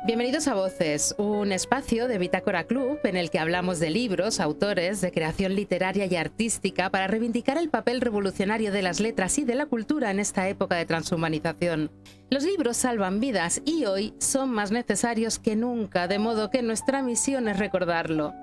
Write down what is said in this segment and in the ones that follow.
Bienvenidos a Voces, un espacio de Bitácora Club en el que hablamos de libros, autores, de creación literaria y artística para reivindicar el papel revolucionario de las letras y de la cultura en esta época de transhumanización. Los libros salvan vidas y hoy son más necesarios que nunca, de modo que nuestra misión es recordarlo.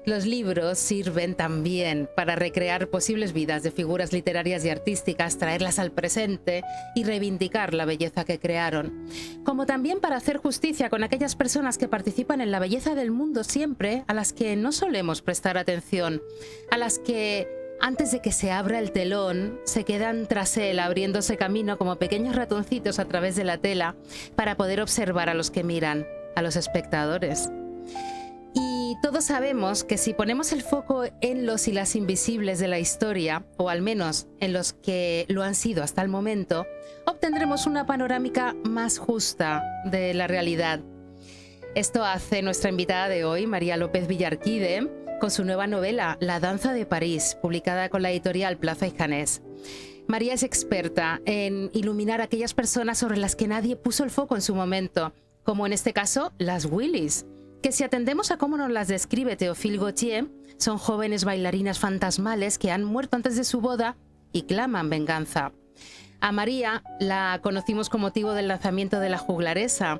Los libros sirven también para recrear posibles vidas de figuras literarias y artísticas, traerlas al presente y reivindicar la belleza que crearon. Como también para hacer justicia con aquellas personas que participan en la belleza del mundo siempre, a las que no solemos prestar atención, a las que, antes de que se abra el telón, se quedan tras él abriéndose camino como pequeños ratoncitos a través de la tela para poder observar a los que miran, a los espectadores. Y todos sabemos que si ponemos el foco en los y las invisibles de la historia, o al menos en los que lo han sido hasta el momento, obtendremos una panorámica más justa de la realidad. Esto hace nuestra invitada de hoy, María López Villarquide, con su nueva novela La danza de París, publicada con la editorial Plaza y Janés. María es experta en iluminar a aquellas personas sobre las que nadie puso el foco en su momento, como en este caso las Willis, que si atendemos a cómo nos las describe Théophile Gautier, son jóvenes bailarinas fantasmales que han muerto antes de su boda y claman venganza. A María la conocimos con motivo del lanzamiento de La Juglaresa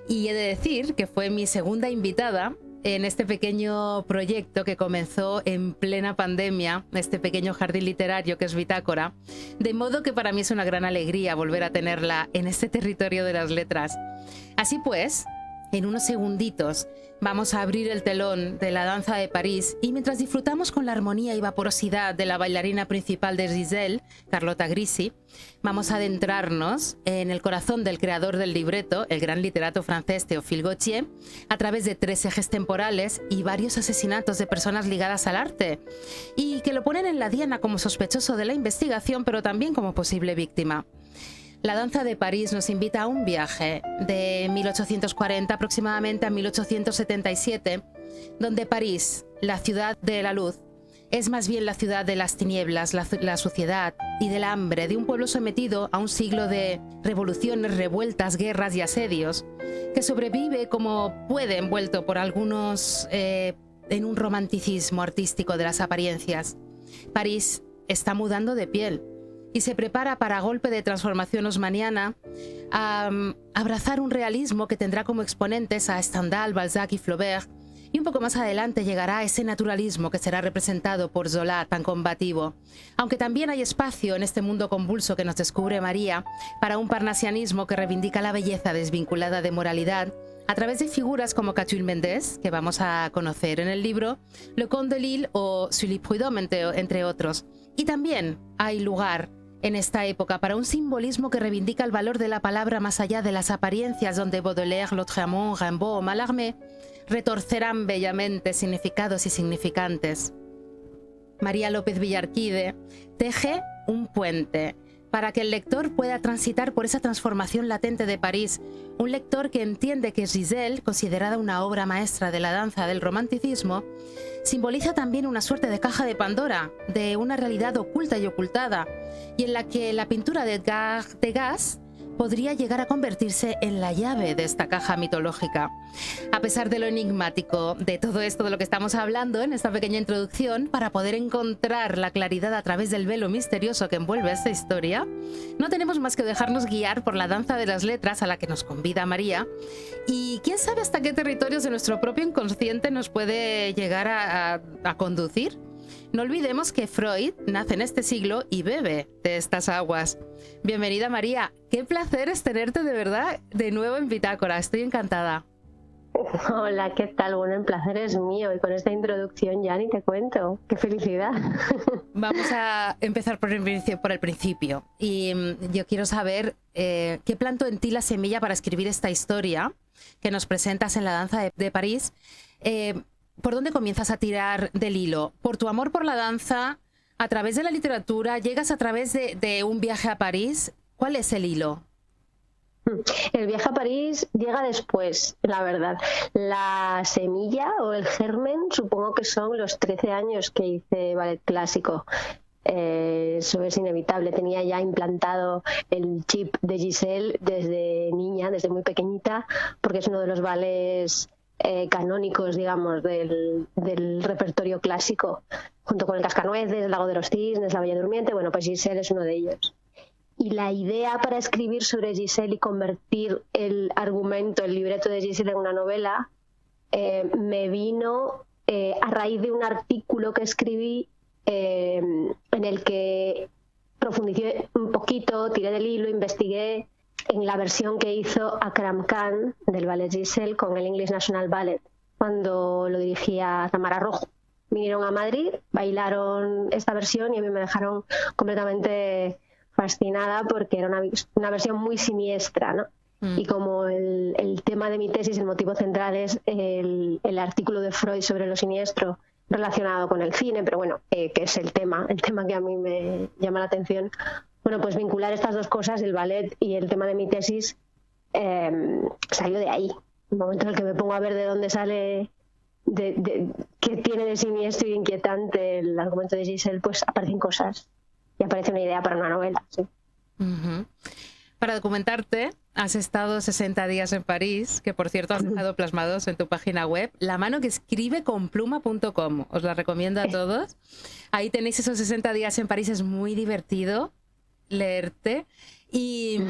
y he de decir que fue mi segunda invitada en este pequeño proyecto que comenzó en plena pandemia, este pequeño jardín literario que es Bitácora, de modo que para mí es una gran alegría volver a tenerla en este territorio de las letras. Así pues, en unos segunditos vamos a abrir el telón de La danza de París y mientras disfrutamos con la armonía y vaporosidad de la bailarina principal de Giselle, Carlotta Grisi, vamos a adentrarnos en el corazón del creador del libreto, el gran literato francés Théophile Gautier, a través de 3 ejes temporales y varios asesinatos de personas ligadas al arte, y que lo ponen en la diana como sospechoso de la investigación, pero también como posible víctima. La danza de París nos invita a un viaje de 1840 aproximadamente a 1877, donde París, la ciudad de la luz, es más bien la ciudad de las tinieblas, la suciedad y del hambre de un pueblo sometido a un siglo de revoluciones, revueltas, guerras y asedios, que sobrevive como puede envuelto por algunos en un romanticismo artístico de las apariencias. París está mudando de piel y se prepara para, a golpe de transformación haussmanniana, a abrazar un realismo que tendrá como exponentes a Stendhal, Balzac y Flaubert, y un poco más adelante llegará ese naturalismo que será representado por Zola, tan combativo. Aunque también hay espacio en este mundo convulso que nos descubre María para un parnasianismo que reivindica la belleza desvinculada de moralidad, a través de figuras como Catulle Mendes, que vamos a conocer en el libro, Le Comte de Lille o Sully Prudhomme, entre otros. Y también hay lugar en esta época para un simbolismo que reivindica el valor de la palabra más allá de las apariencias, donde Baudelaire, Lautréamont, Rimbaud o Mallarmé retorcerán bellamente significados y significantes. María López Villarquide teje un puente para que el lector pueda transitar por esa transformación latente de París, un lector que entiende que Giselle, considerada una obra maestra de la danza del romanticismo, simboliza también una suerte de caja de Pandora, de una realidad oculta y ocultada, y en la que la pintura de Edgar Degas podría llegar a convertirse en la llave de esta caja mitológica. A pesar de lo enigmático de todo esto de lo que estamos hablando en esta pequeña introducción, para poder encontrar la claridad a través del velo misterioso que envuelve esta historia, no tenemos más que dejarnos guiar por la danza de las letras a la que nos convida María, y quién sabe hasta qué territorios de nuestro propio inconsciente nos puede llegar a conducir. No olvidemos que Freud nace en este siglo y bebe de estas aguas. Bienvenida, María. Qué placer es tenerte de verdad de nuevo en Bitácora. Estoy encantada. Hola, ¿qué tal? Bueno, el placer es mío y con esta introducción ya ni te cuento. ¡Qué felicidad! Vamos a empezar por el principio. Y yo quiero saber qué plantó en ti la semilla para escribir esta historia que nos presentas en La danza de París. ¿Por dónde comienzas a tirar del hilo? ¿Por tu amor por la danza? ¿A través de la literatura? ¿Llegas a través de un viaje a París? ¿Cuál es el hilo? El viaje a París llega después, la verdad. La semilla o el germen supongo que son los 13 años que hice ballet clásico. Eso es inevitable. Tenía ya implantado el chip de Giselle desde niña, desde muy pequeñita, porque es uno de los ballets canónicos, digamos, del repertorio clásico, junto con el Cascanueces, el Lago de los Cisnes, La Bella Durmiente. Bueno, pues Giselle es uno de ellos. Y la idea para escribir sobre Giselle y convertir el argumento, el libreto de Giselle en una novela, me vino a raíz de un artículo que escribí en el que profundicé un poquito, tiré del hilo, investigué en la versión que hizo Akram Khan del ballet Giselle con el English National Ballet, cuando lo dirigía Tamara Rojo. Vinieron a Madrid, bailaron esta versión y a mí me dejaron completamente fascinada porque era una versión muy siniestra, ¿no? Y como el tema de mi tesis, el motivo central es el artículo de Freud sobre lo siniestro relacionado con el cine, pero bueno, que es el tema que a mí me llama la atención. Bueno, pues vincular estas dos cosas, el ballet y el tema de mi tesis, salió de ahí. El momento en el que me pongo a ver de dónde sale, qué tiene de siniestro y inquietante el argumento de Giselle, pues aparecen cosas y aparece una idea para una novela. Sí. Uh-huh. Para documentarte, has estado 60 días en París, que por cierto has dejado plasmados en tu página web, lamanoqueescribeconpluma.com. Os la recomiendo a todos. Ahí tenéis esos 60 días en París, es muy divertido leerte y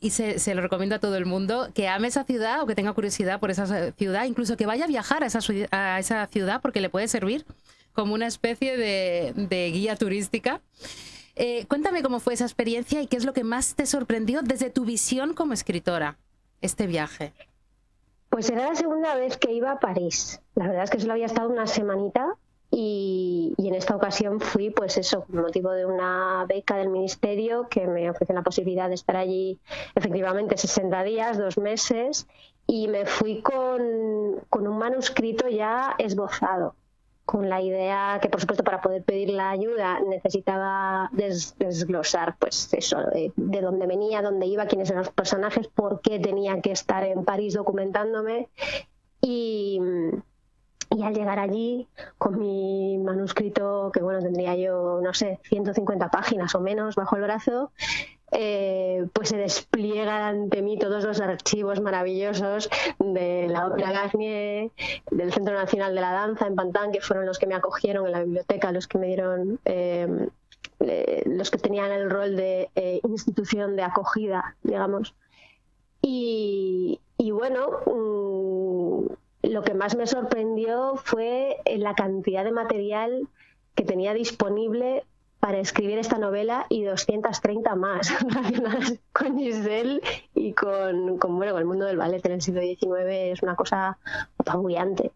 se lo recomiendo a todo el mundo que ame esa ciudad o que tenga curiosidad por esa ciudad, incluso que vaya a viajar a esa ciudad porque le puede servir como una especie de guía turística. Cuéntame cómo fue esa experiencia y qué es lo que más te sorprendió desde tu visión como escritora, este viaje. Pues era la segunda vez que iba a París. La verdad es que solo había estado una semanita y en esta ocasión fui, pues eso, con motivo de una beca del ministerio que me ofrece la posibilidad de estar allí efectivamente 60 días, 2 meses, y me fui con un manuscrito ya esbozado, con la idea que, por supuesto, para poder pedir la ayuda necesitaba desglosar, pues eso, de dónde venía, dónde iba, quiénes eran los personajes, por qué tenía que estar en París documentándome. Y al llegar allí con mi manuscrito, que bueno, tendría yo, no sé, 150 páginas o menos bajo el brazo, pues se despliegan ante mí todos los archivos maravillosos de la Ópera Garnier, del Centro Nacional de la Danza en Pantin, que fueron los que me acogieron en la biblioteca, los que me dieron, los que tenían el rol de institución de acogida, digamos. Y bueno, lo que más me sorprendió fue la cantidad de material que tenía disponible para escribir esta novela y 230 más relacionadas con Giselle y con el mundo del ballet en el siglo XIX. Es una cosa apabullante.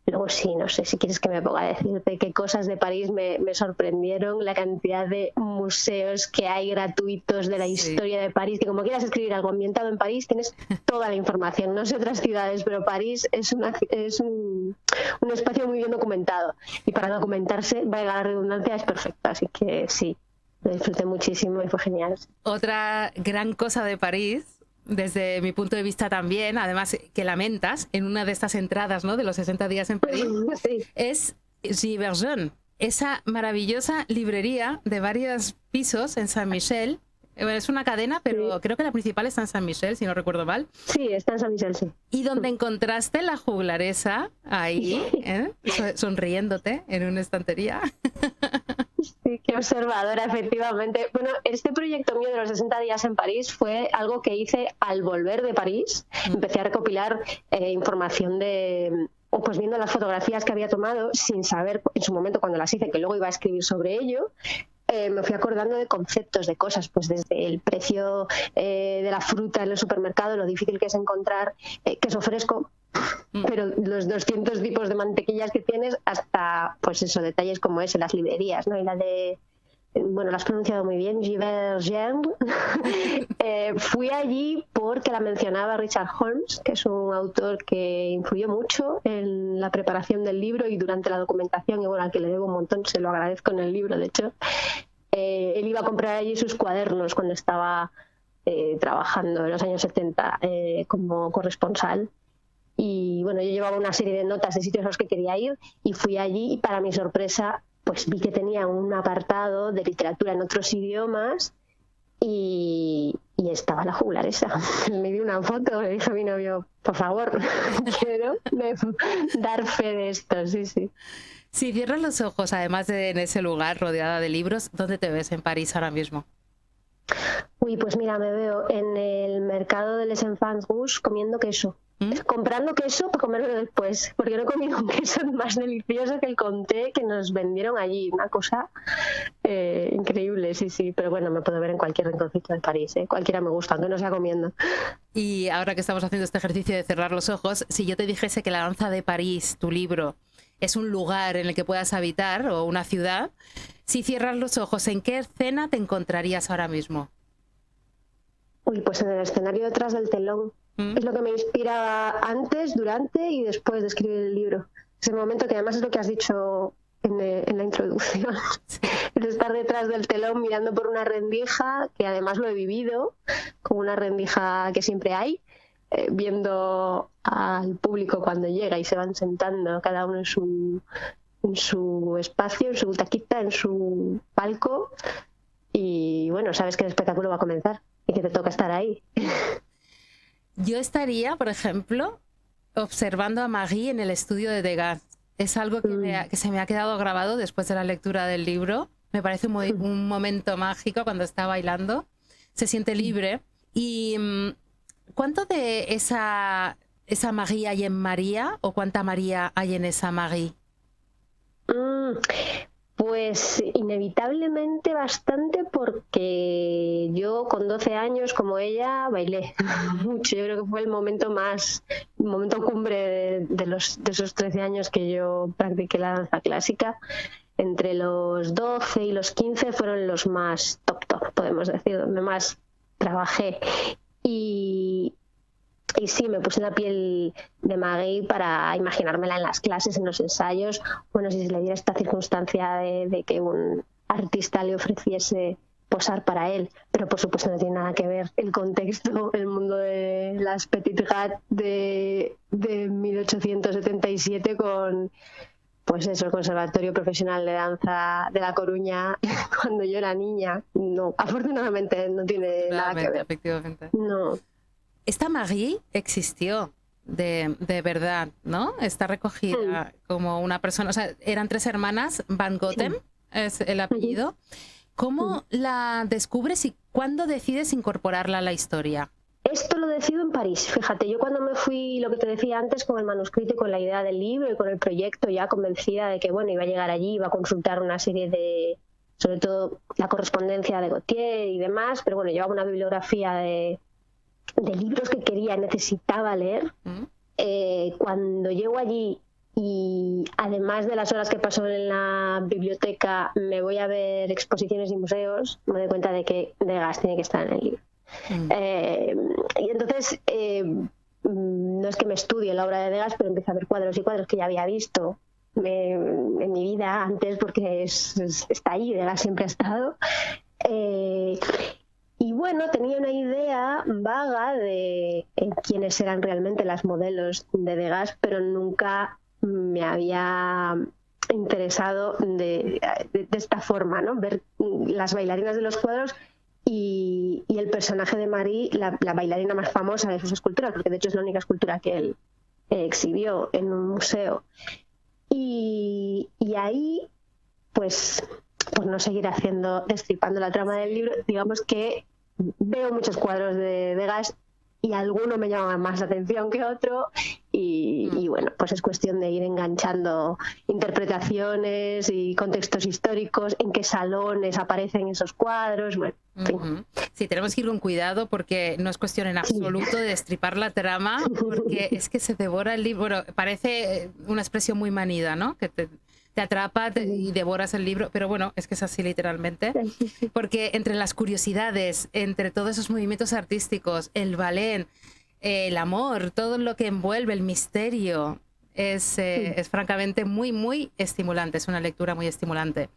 Luego sí, no sé si quieres que me ponga a decirte qué cosas de París me sorprendieron, la cantidad de museos que hay gratuitos de la historia de París, que como quieras escribir algo ambientado en París tienes toda la información. No sé otras ciudades, pero París es un espacio muy bien documentado y para documentarse, valga la redundancia, es perfecta, así que sí, lo disfruté muchísimo y fue genial. Otra gran cosa de París, desde mi punto de vista también, además que lamentas en una de estas entradas, ¿no?, de los 60 días en París, sí, es Giverjon, esa maravillosa librería de varios pisos en Saint-Michel. Es una cadena, pero sí, creo que la principal está en Saint-Michel, si no recuerdo mal. Sí, está en Saint-Michel, sí. Y donde encontraste la juglaresa ahí, sonriéndote en una estantería. Sí, qué observadora, efectivamente. Bueno, este proyecto mío de los 60 días en París fue algo que hice al volver de París. Empecé a recopilar información pues viendo las fotografías que había tomado, sin saber en su momento cuando las hice que luego iba a escribir sobre ello. Me fui acordando de conceptos, de cosas, pues desde el precio de la fruta en el supermercado, lo difícil que es encontrar queso fresco, pero los 200 tipos de mantequillas que tienes, hasta pues eso, detalles como ese, las librerías, ¿no? Y la de, bueno, lo has pronunciado muy bien, Giverjon. Fui allí porque la mencionaba Richard Holmes, que es un autor que influyó mucho en la preparación del libro y durante la documentación, y bueno, al que le debo un montón, se lo agradezco en el libro, de hecho. Él iba a comprar allí sus cuadernos cuando estaba trabajando en los años 70 como corresponsal. Y bueno, yo llevaba una serie de notas de sitios a los que quería ir y fui allí y para mi sorpresa pues vi que tenía un apartado de literatura en otros idiomas y estaba la juglar esa. Le di una foto, le dije a mi novio, por favor, quiero dar fe de esto, sí, sí. Si cierras los ojos, además de en ese lugar rodeada de libros, ¿dónde te ves en París ahora mismo? Uy, pues mira, me veo en el mercado de Les Enfants Rouges comiendo queso. Comprando queso para comerlo después, porque no he comido un queso más delicioso que el Comté que nos vendieron allí, una cosa increíble, sí, sí, pero bueno, me puedo ver en cualquier rinconcito de París, cualquiera me gusta, aunque no sea comiendo. Y ahora que estamos haciendo este ejercicio de cerrar los ojos, si yo te dijese que La danza de París, tu libro, es un lugar en el que puedas habitar o una ciudad, si cierras los ojos, ¿en qué escena te encontrarías ahora mismo? Uy, pues en el escenario detrás del telón. Es lo que me inspira antes, durante y después de escribir el libro. Ese momento que además es lo que has dicho en la introducción. Es estar detrás del telón mirando por una rendija, que además lo he vivido, como una rendija que siempre hay, viendo al público cuando llega y se van sentando cada uno en su espacio, en su taquita, en su palco. Y bueno, sabes que el espectáculo va a comenzar y que te toca estar ahí. Yo estaría, por ejemplo, observando a Marie en el estudio de Degas. Es algo que se me ha quedado grabado después de la lectura del libro. Me parece un momento mágico cuando está bailando. Se siente libre. ¿Y cuánto de esa Marie hay en María o cuánta María hay en esa Marie? Pues inevitablemente bastante, porque yo con 12 años como ella bailé mucho. Yo creo que fue el momento cumbre de esos 13 años que yo practiqué la danza clásica. Entre los 12 y los 15 fueron los más top, podemos decir, donde más trabajé. Y sí, me puse en la piel de Marie para imaginármela en las clases, en los ensayos. Bueno, si se le diera esta circunstancia de que un artista le ofreciese posar para él, pero por supuesto no tiene nada que ver el contexto, el mundo de las Petit Gat de 1877 con, pues eso, el Conservatorio Profesional de Danza de La Coruña cuando yo era niña. No, afortunadamente no tiene nada que ver. Efectivamente. No. Esta Marie existió de verdad, ¿no? Está recogida como una persona, o sea, eran 3 hermanas, Van Gotem es el apellido. ¿Cómo la descubres y cuándo decides incorporarla a la historia? Esto lo decido en París. Fíjate, yo cuando me fui, lo que te decía antes, con el manuscrito y con la idea del libro y con el proyecto, ya convencida de que, bueno, iba a llegar allí, iba a consultar una serie de, sobre todo la correspondencia de Gautier y demás, pero bueno, llevaba una bibliografía de libros que necesitaba leer. Cuando llego allí y además de las horas que paso en la biblioteca me voy a ver exposiciones y museos, me doy cuenta de que Degas tiene que estar en el libro. Y entonces no es que me estudie la obra de Degas, pero empiezo a ver cuadros y cuadros que ya había visto en mi vida antes, porque está ahí, Degas siempre ha estado. Y bueno, tenía una idea vaga de quiénes eran realmente las modelos de Degas, pero nunca me había interesado de esta forma, ¿no? Ver las bailarinas de los cuadros y el personaje de Marie, la bailarina más famosa de sus esculturas, porque de hecho es la única escultura que él exhibió en un museo. Y ahí, pues por no seguir destripando la trama del libro, digamos que veo muchos cuadros de Degas y alguno me llama más la atención que otro y bueno, pues es cuestión de ir enganchando interpretaciones y contextos históricos, en qué salones aparecen esos cuadros, bueno, en fin. Sí, tenemos que ir con cuidado porque no es cuestión en absoluto de destripar la trama, porque es que se devora el libro. Bueno, parece una expresión muy manida, ¿no? Que te atrapa y devoras el libro, pero bueno, es que es así literalmente, porque entre las curiosidades, entre todos esos movimientos artísticos, el ballet, el amor, todo lo que envuelve, el misterio, es francamente muy, muy estimulante, es una lectura muy estimulante.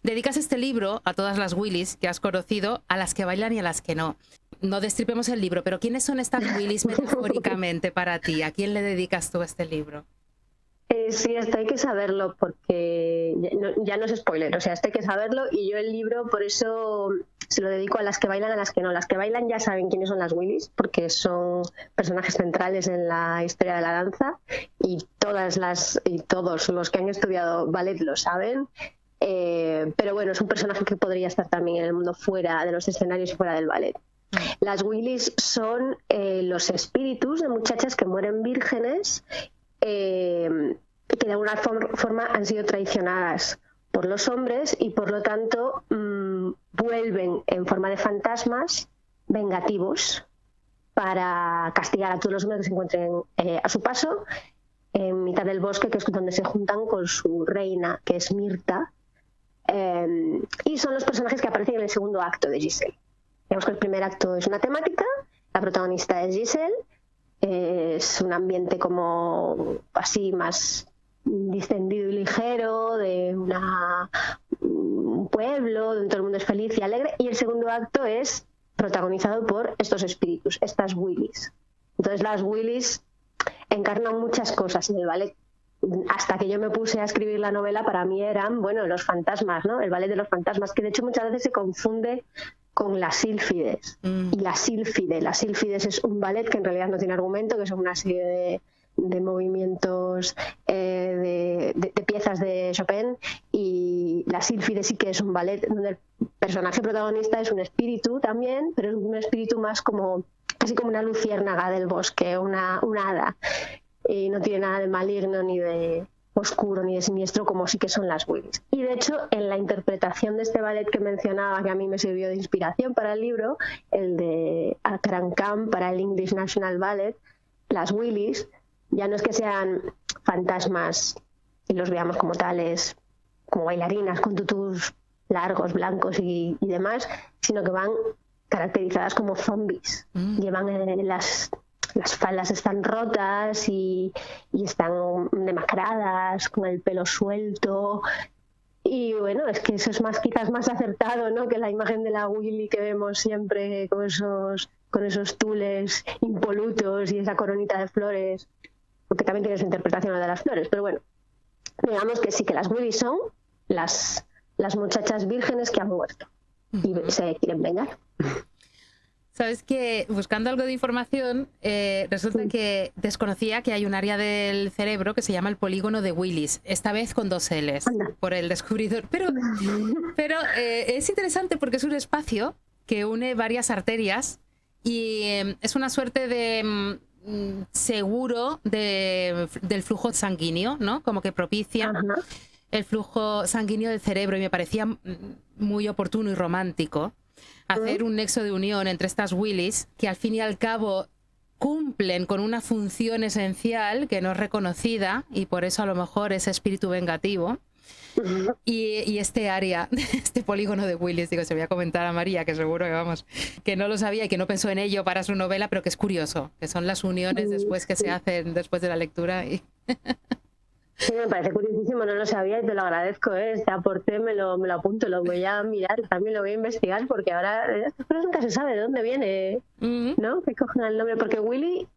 Dedicas este libro a todas las Willys que has conocido, a las que bailan y a las que no. No destripemos el libro, pero ¿quiénes son estas Willys metafóricamente para ti? ¿A quién le dedicas tú este libro? Sí, esto hay que saberlo porque ya no es spoiler, o sea, esto hay que saberlo y yo el libro por eso se lo dedico a las que bailan, a las que no. Las que bailan ya saben quiénes son las Willys porque son personajes centrales en la historia de la danza y todos los que han estudiado ballet lo saben. Pero bueno, es un personaje que podría estar también en el mundo fuera de los escenarios y fuera del ballet. Las Willys son los espíritus de muchachas que mueren vírgenes, que de alguna forma han sido traicionadas por los hombres y por lo tanto vuelven en forma de fantasmas vengativos para castigar a todos los hombres que se encuentren a su paso en mitad del bosque, que es donde se juntan con su reina, que es Mirta, y son los personajes que aparecen en el segundo acto de Giselle. Digamos que el primer acto es una temática, la protagonista es Giselle, es un ambiente como así más distendido y ligero de un pueblo donde todo el mundo es feliz y alegre, y el segundo acto es protagonizado por estos espíritus, estas Willys. Entonces las Willys encarnan muchas cosas en el ballet. Hasta que yo me puse a escribir la novela, para mí eran, bueno, los fantasmas, ¿no? El ballet de los fantasmas, que de hecho muchas veces se confunde con las sílfides. Y las sílfides es un ballet que en realidad no tiene argumento, que son una serie de movimientos, de piezas de Chopin, y la sílfide sí que es un ballet donde el personaje protagonista es un espíritu también, pero es un espíritu más como casi como una luciérnaga del bosque, una hada, y no tiene nada de maligno ni de oscuro ni de siniestro como sí que son las Willys. Y de hecho en la interpretación de este ballet que mencionaba, que a mí me sirvió de inspiración para el libro, el de Akram Khan para el English National Ballet, las Willys ya no es que sean fantasmas y los veamos como tales, como bailarinas con tutús largos, blancos y demás, sino que van caracterizadas como zombies. Llevan las faldas están rotas y están demacradas, con el pelo suelto. Y bueno, es que eso es quizás más acertado, ¿no?, que la imagen de la Willy que vemos siempre con esos tules impolutos y esa coronita de flores, porque también tiene su interpretación la de las flores. Pero bueno, digamos que sí, que las Willy son las muchachas vírgenes que han muerto y se quieren vengar. Sabes que buscando algo de información, resulta que desconocía que hay un área del cerebro que se llama el polígono de Willis, esta vez con 2 L's, por el descubridor. Pero es interesante porque es un espacio que une varias arterias y es una suerte de seguro del flujo sanguíneo, ¿no? Como que propicia el flujo sanguíneo del cerebro, y me parecía muy oportuno y romántico hacer un nexo de unión entre estas Willys que al fin y al cabo cumplen con una función esencial que no es reconocida y por eso a lo mejor es espíritu vengativo. Y este área, este polígono de Willys, digo, se voy a comentar a María, que seguro que vamos, que no lo sabía y que no pensó en ello para su novela, pero que es curioso, que son las uniones después que se hacen después de la lectura. Sí, me parece curiosísimo, no lo sabía y te lo agradezco, este aporte me lo apunto, lo voy a mirar, también lo voy a investigar, porque ahora pero nunca se sabe de dónde viene, ¿no? Que cogen el nombre, porque Willy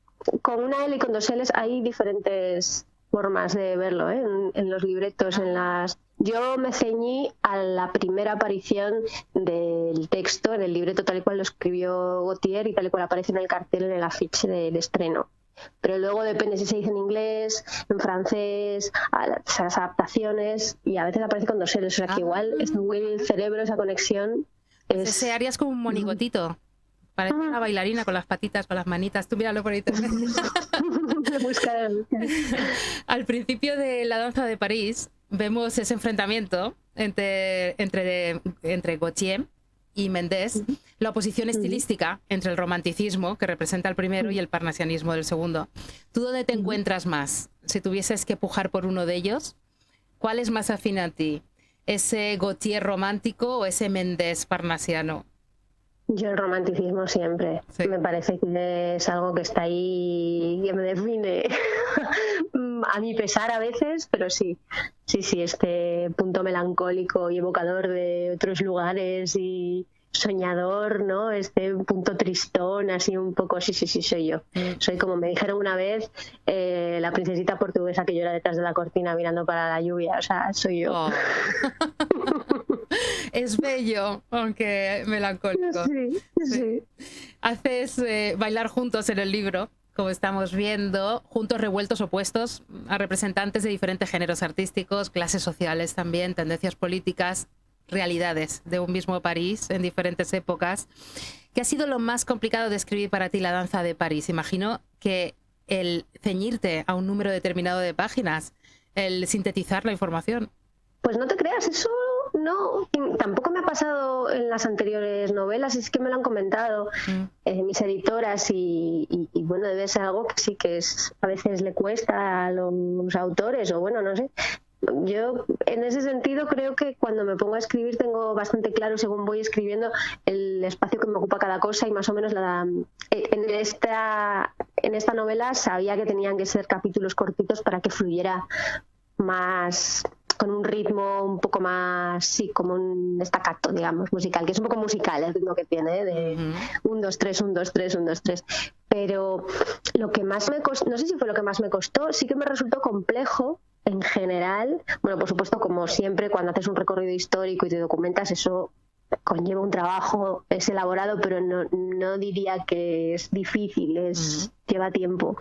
con una L y con 2 L's hay diferentes formas de verlo, en los libretos, Yo me ceñí a la primera aparición del texto en el libreto tal y cual lo escribió Gautier y tal y cual aparece en el cartel, en el afiche del estreno. Pero luego depende si se dice en inglés, en francés, las adaptaciones, y a veces aparece con 2 L's, o sea que igual es el cerebro, esa conexión. Ese área es como un monigotito. Parece una bailarina con las patitas, con las manitas. Tú míralo por internet. Al principio de La danza de París vemos ese enfrentamiento entre Gautier y Mendes, la oposición estilística entre el romanticismo, que representa el primero, y el parnasianismo del segundo. ¿Tú dónde te encuentras más? Si tuvieses que pujar por uno de ellos, ¿cuál es más afín a ti? ¿Ese Gautier romántico o ese Mendes parnasiano? Yo el romanticismo siempre. Sí. Me parece que es algo que está ahí, que me define a mi pesar a veces, pero sí, este punto melancólico y evocador de otros lugares y soñador, ¿no? Este punto tristón, así un poco, sí, soy yo. Soy, como me dijeron una vez, la princesita portuguesa que llora detrás de la cortina mirando para la lluvia, o sea, soy yo. Oh. Es bello, aunque melancólico. Sí. Haces bailar juntos en el libro, como estamos viendo, juntos revueltos opuestos a representantes de diferentes géneros artísticos, clases sociales también, tendencias políticas, realidades de un mismo París en diferentes épocas. ¿Qué ha sido lo más complicado de escribir para ti La danza de París? Imagino que el ceñirte a un número determinado de páginas, el sintetizar la información. Pues no te creas, eso no, tampoco me ha pasado en las anteriores novelas, es que me lo han comentado mis editoras y bueno, debe ser algo que sí que a veces le cuesta a los autores, o bueno, no sé. Yo en ese sentido creo que cuando me pongo a escribir tengo bastante claro, según voy escribiendo, el espacio que me ocupa cada cosa, y más o menos en esta novela sabía que tenían que ser capítulos cortitos para que fluyera más, con un ritmo un poco más, sí, como un staccato, digamos, musical, que es un poco musical el ritmo que tiene, de 1, 2, 3, 1, 2, 3, 1, 2, 3. Pero lo que más me costó, no sé si fue lo que más me costó, sí que me resultó complejo en general. Bueno, por supuesto, como siempre, cuando haces un recorrido histórico y te documentas, eso conlleva un trabajo, es elaborado, pero no diría que es difícil, lleva tiempo.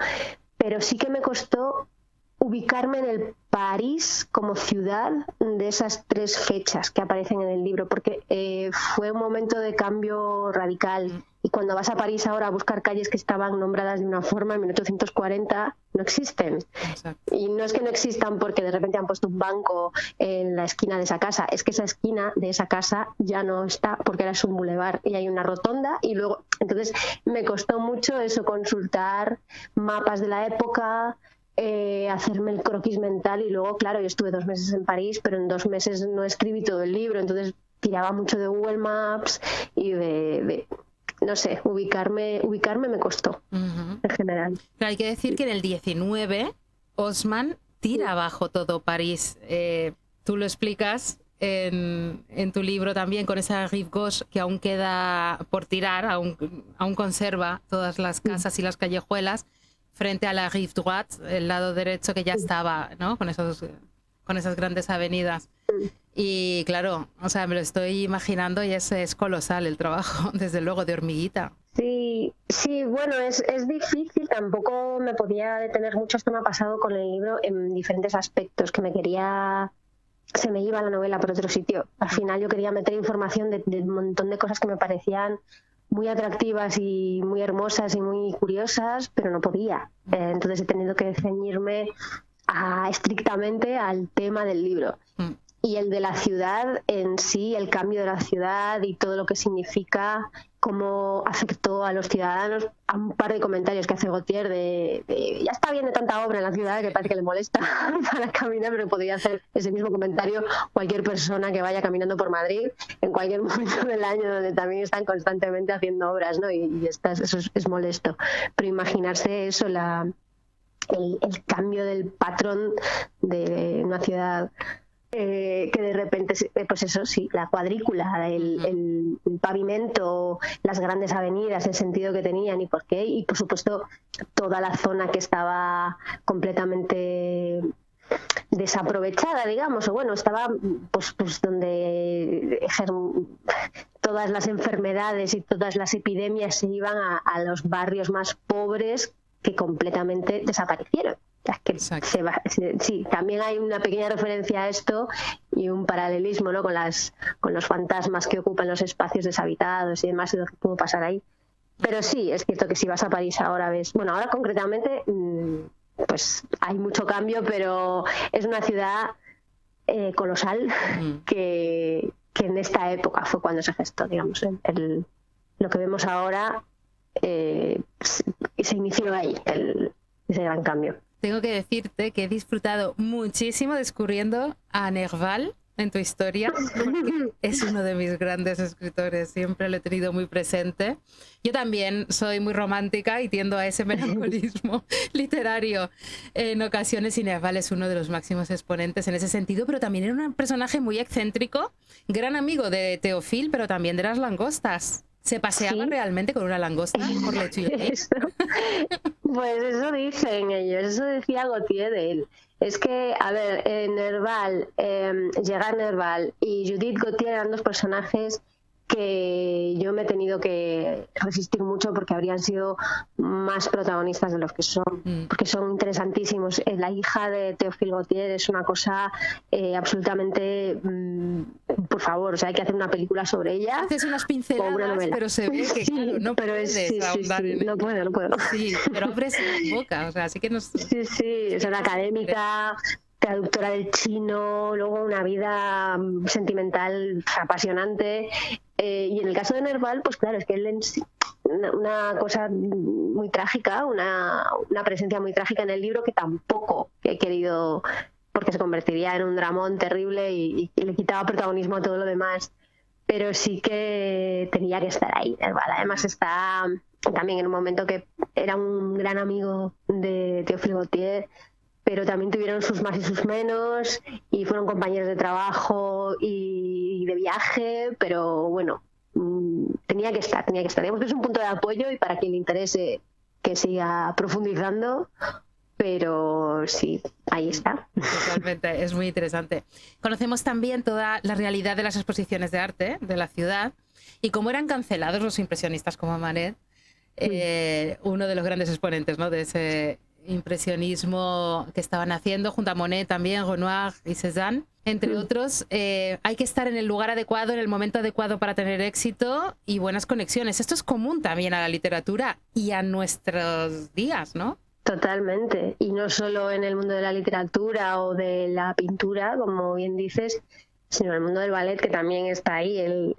Pero sí que me costó ubicarme en el París como ciudad de esas 3 fechas que aparecen en el libro, porque fue un momento de cambio radical, y cuando vas a París ahora a buscar calles que estaban nombradas de una forma en 1840 no existen. Exacto. Y no es que no existan porque de repente han puesto un banco en la esquina de esa casa, es que esa esquina de esa casa ya no está porque ahora es un bulevar y hay una rotonda, y luego entonces me costó mucho eso, consultar mapas de la época, hacerme el croquis mental, y luego, claro, yo estuve 2 meses en París, pero en 2 meses no escribí todo el libro, entonces tiraba mucho de Google Maps y de no sé, ubicarme me costó en general. Pero hay que decir que en el 19 Haussmann tira abajo todo París. Tú lo explicas en tu libro también, con esa rive gauche que aún queda por tirar, aún conserva todas las casas y las callejuelas, frente a la rive droite, el lado derecho que ya estaba, ¿no? Con esas grandes avenidas. Y claro, o sea, me lo estoy imaginando, y es colosal el trabajo, desde luego, de hormiguita. Sí, bueno, es difícil, tampoco me podía detener mucho. Esto me ha pasado con el libro en diferentes aspectos, que se me iba la novela por otro sitio. Al final yo quería meter información de un montón de cosas que me parecían muy atractivas y muy hermosas y muy curiosas, pero no podía. Entonces he tenido que ceñirme estrictamente al tema del libro. Y el de la ciudad en sí, el cambio de la ciudad y todo lo que significa, cómo afectó a los ciudadanos, a un par de comentarios que hace Gautier de ya está bien de tanta obra en la ciudad que parece que le molesta para caminar, pero podría hacer ese mismo comentario cualquier persona que vaya caminando por Madrid en cualquier momento del año, donde también están constantemente haciendo obras, ¿no? Y eso es molesto. Pero imaginarse eso, el cambio del patrón de una ciudad, que de repente, pues eso sí, la cuadrícula, el pavimento, las grandes avenidas, el sentido que tenían y por qué, y por supuesto toda la zona que estaba completamente desaprovechada, digamos, o bueno, estaba pues donde todas las enfermedades y todas las epidemias se iban a los barrios más pobres, que completamente desaparecieron. Es que sí, también hay una pequeña referencia a esto y un paralelismo, ¿no? con los fantasmas que ocupan los espacios deshabitados y demás, y lo que pudo pasar ahí. Pero sí, es cierto que si vas a París ahora ahora concretamente, pues hay mucho cambio, pero es una ciudad colosal que en esta época fue cuando se gestó, digamos, lo que vemos ahora se inició ahí, ese gran cambio. Tengo que decirte que he disfrutado muchísimo descubriendo a Nerval, en tu historia, porque es uno de mis grandes escritores, siempre lo he tenido muy presente. Yo también soy muy romántica y tiendo a ese melancolismo literario en ocasiones, y Nerval es uno de los máximos exponentes en ese sentido, pero también era un personaje muy excéntrico, gran amigo de Teofil, pero también de las langostas. ¿Se paseaba realmente con una langosta por Le Tuileries? Pues eso dicen ellos, eso decía Gautier de él. Es que, a ver, Nerval, Gerard Nerval y Judith Gautier eran dos personajes que yo me he tenido que resistir mucho porque habrían sido más protagonistas de los que son, porque son interesantísimos. La hija de Théophile Gautier es una cosa absolutamente, por favor, o sea, hay que hacer una película sobre ella. Haces unas pinceladas, pero se ve que, claro, no puedes ahondar en no puedo. Sí, pero abres la boca, o sea, así que no... Sí, es una académica, traductora del chino, luego una vida sentimental apasionante. Y en el caso de Nerval, pues claro, es que él una cosa muy trágica, una presencia muy trágica en el libro que tampoco he querido, porque se convertiría en un dramón terrible y le quitaba protagonismo a todo lo demás. Pero sí que tenía que estar ahí, Nerval. Además está también en un momento que era un gran amigo de Théophile Gautier, pero también tuvieron sus más y sus menos, y fueron compañeros de trabajo y de viaje, pero bueno, tenía que estar. Digamos que es un punto de apoyo y para quien le interese que siga profundizando, pero sí, ahí está. Totalmente, es muy interesante. Conocemos también toda la realidad de las exposiciones de arte de la ciudad y cómo eran cancelados los impresionistas como Manet, uno de los grandes exponentes, ¿no?, de ese impresionismo que estaban haciendo junto a Monet también, Renoir y Cézanne, entre otros. Hay que estar en el lugar adecuado, en el momento adecuado para tener éxito y buenas conexiones. Esto es común también a la literatura y a nuestros días, ¿no? Totalmente, y no solo en el mundo de la literatura o de la pintura, como bien dices, sino en el mundo del ballet, que también está ahí.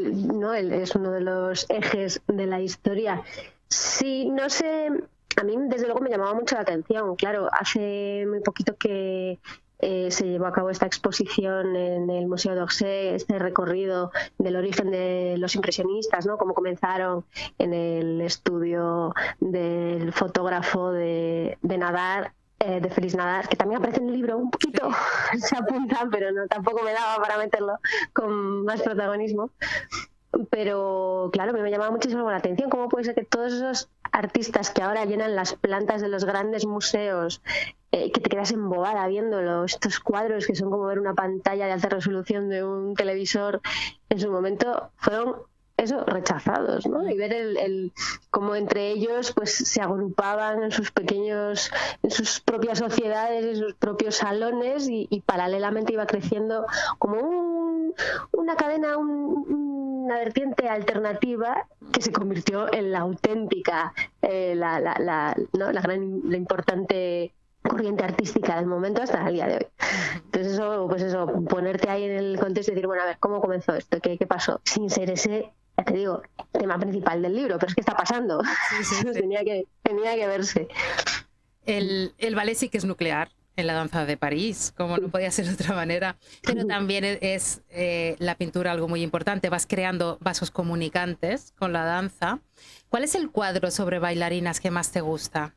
¿No? Es uno de los ejes de la historia. Sí, no sé, a mí desde luego me llamaba mucho la atención. Claro, hace muy poquito que se llevó a cabo esta exposición en el Museo d'Orsay, este recorrido del origen de los impresionistas, ¿no? Cómo comenzaron en el estudio del fotógrafo de Nadar, de Félix Nadar, que también aparece en el libro, un poquito se apunta, pero no, tampoco me daba para meterlo con más protagonismo. Pero claro, a mí me llamaba muchísimo la atención cómo puede ser que todos esos artistas que ahora llenan las plantas de los grandes museos, que te quedas embobada viéndolo, estos cuadros que son como ver una pantalla de alta resolución de un televisor, en su momento fueron rechazados, ¿no? Y ver cómo entre ellos pues se agrupaban en sus propias sociedades, en sus propios salones, y paralelamente iba creciendo como una cadena, una vertiente alternativa que se convirtió en la auténtica, la importante corriente artística del momento hasta el día de hoy. Entonces ponerte ahí en el contexto y decir, bueno, a ver, ¿cómo comenzó esto? ¿Qué pasó? Sin ser ese, ya te digo, tema principal del libro, pero es que está pasando. Sí. tenía que verse. El ballet sí que es nuclear en la danza de París, como no podía ser de otra manera, pero también es la pintura algo muy importante. Vas creando vasos comunicantes con la danza. ¿Cuál es el cuadro sobre bailarinas que más te gusta?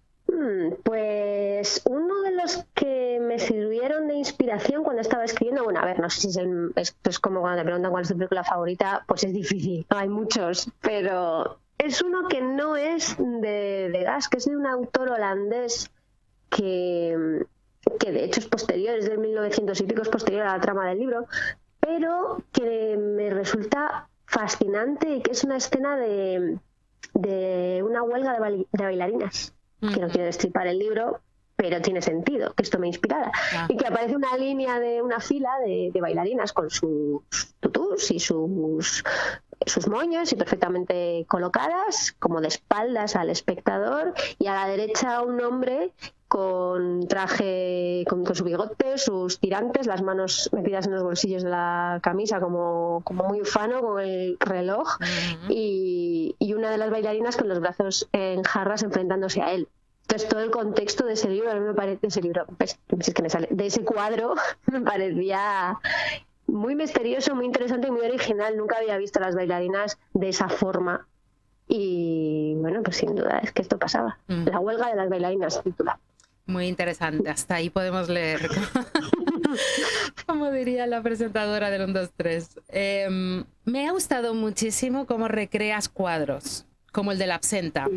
Pues uno de los que me sirvieron de inspiración cuando estaba escribiendo, bueno, a ver, no sé si esto es como cuando te preguntan cuál es tu película favorita, pues es difícil, hay muchos, pero es uno que no es de Degas, que es de un autor holandés que de hecho es posterior, es del 1900 y pico, es posterior a la trama del libro, pero que me resulta fascinante y que es una escena de una huelga de bailarinas, que no quiero destripar el libro, pero tiene sentido que esto me inspirara. Y que aparece una línea de una fila de bailarinas con sus tutús y sus moños y perfectamente colocadas, como de espaldas al espectador, y a la derecha un hombre con traje, con su bigote, sus tirantes, las manos metidas en los bolsillos de la camisa como muy ufano, con el reloj, y una de las bailarinas con los brazos en jarras enfrentándose a él. Entonces todo el contexto de ese libro, a mí me parece, de ese cuadro, me parecía muy misterioso, muy interesante y muy original. Nunca había visto a las bailarinas de esa forma. Y bueno, pues sin duda es que esto pasaba. La huelga de las bailarinas, titula. Muy interesante, hasta ahí podemos leer. Como diría la presentadora del 1, 2, 3. Me ha gustado muchísimo cómo recreas cuadros, como el de la absenta,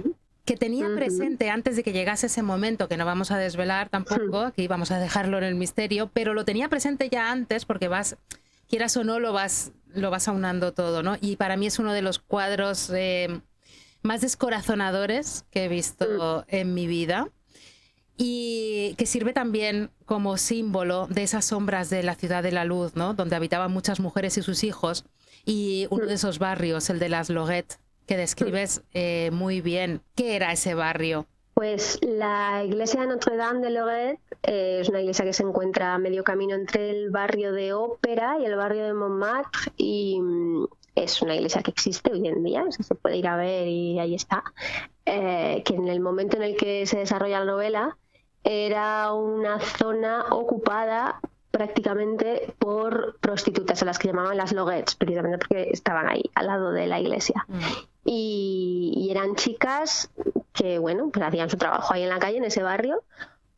que tenía presente antes de que llegase ese momento, que no vamos a desvelar tampoco, aquí vamos a dejarlo en el misterio, pero lo tenía presente ya antes porque vas, quieras o no, lo vas aunando todo, ¿no? Y para mí es uno de los cuadros más descorazonadores que he visto en mi vida. Y que sirve también como símbolo de esas sombras de la ciudad de la luz, ¿no? Donde habitaban muchas mujeres y sus hijos, y uno de esos barrios, el de las Lorettes, que describes muy bien. ¿Qué era ese barrio? Pues la iglesia de Notre-Dame de Lorette es una iglesia que se encuentra a medio camino entre el barrio de Ópera y el barrio de Montmartre, y es una iglesia que existe hoy en día, o sea, se puede ir a ver y ahí está. Que en el momento en el que se desarrolla la novela era una zona ocupada prácticamente por prostitutas, a las que llamaban las Lorettes, precisamente porque estaban ahí, al lado de la iglesia. Y eran chicas que, bueno, pues hacían su trabajo ahí en la calle, en ese barrio,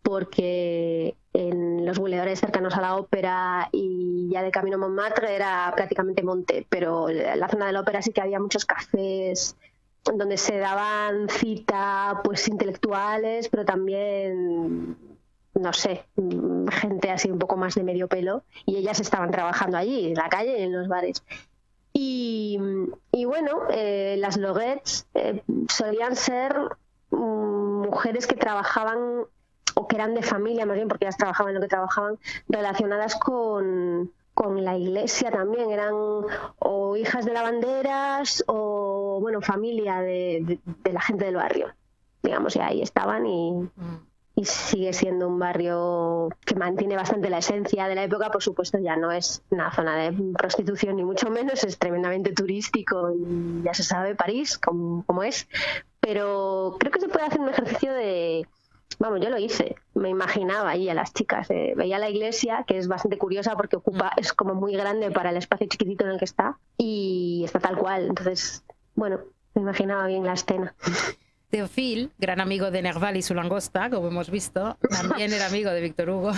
porque en los bulevares cercanos a la ópera y ya de camino a Montmartre era prácticamente monte, pero en la zona de la ópera sí que había muchos cafés donde se daban cita, pues intelectuales, pero también, no sé, gente así un poco más de medio pelo, y ellas estaban trabajando allí, en la calle y en los bares. Y bueno, las Lorettes solían ser mujeres que trabajaban, o que eran de familia más bien, porque ellas trabajaban en lo que trabajaban, relacionadas con la iglesia también, eran o hijas de lavanderas o, bueno, familia de la gente del barrio, digamos, y ahí estaban y sigue siendo un barrio que mantiene bastante la esencia de la época. Por supuesto, ya no es una zona de prostitución ni mucho menos, es tremendamente turístico y ya se sabe París como es, pero creo que se puede hacer un ejercicio de... Vamos, yo lo hice, me imaginaba ahí a las chicas, veía la iglesia, que es bastante curiosa porque es como muy grande para el espacio chiquitito en el que está, y está tal cual, entonces, bueno, me imaginaba bien la escena. Théophile, gran amigo de Nerval y su langosta, como hemos visto, también era amigo de Víctor Hugo,